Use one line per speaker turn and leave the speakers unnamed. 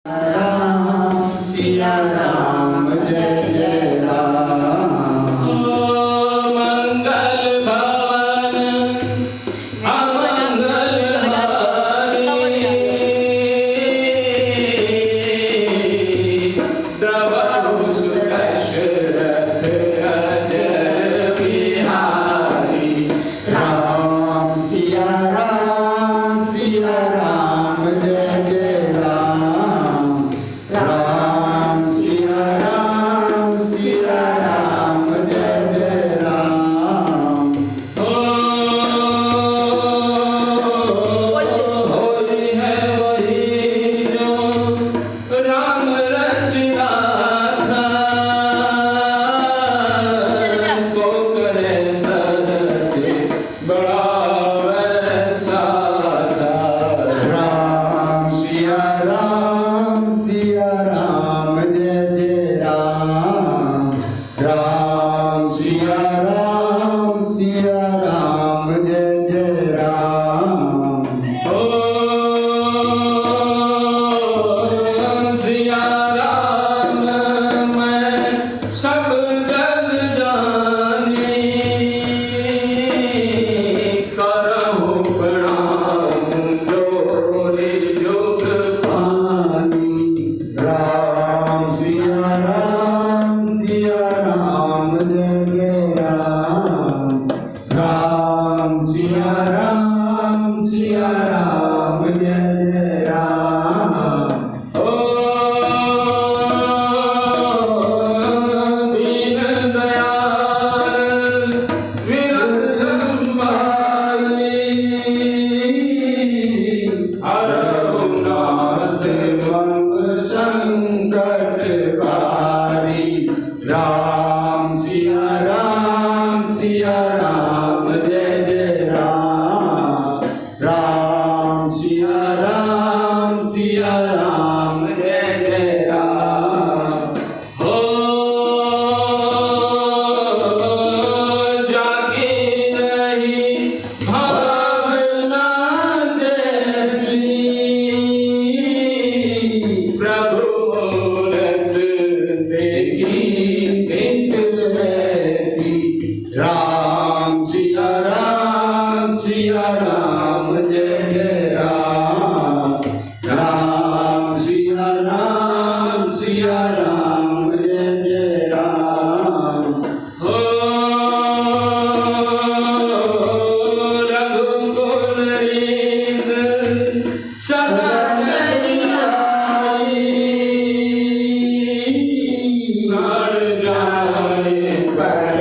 राम सिया राम जय जय राम।
मंगल भवन अमंगल हारी द्रवहु सुदशरथ अजर बिहारी।
राम सिया राम जय जय राम। राम सिया राम जय जय राम।
होली है वही जो राम रचना था, को करे सदके बड़ा वैसा था।
राम सिया राम जय जय राम। राम सिया राम जय जय राम।
सिया राम मैं सब जग जानी, करहु प्रणाम जोरे जुग पानी।
राम सिया राम जय जय राम। राम सिया राम जय जय राम।
दीन दयाल विरत संभाली, हरहु नाथ
मंग संकट बारी। राम सिया राम जय जय राम। राम सिया राम जय जय राम।
हो जागी रही भावना जैसी, प्रभु मूरत देखी नित वैसी।
राम सिया राम जय जय राम। राम सिया राम जय जय राम।
हो रघुकुल रीत सदा चली आई, नर जाए पर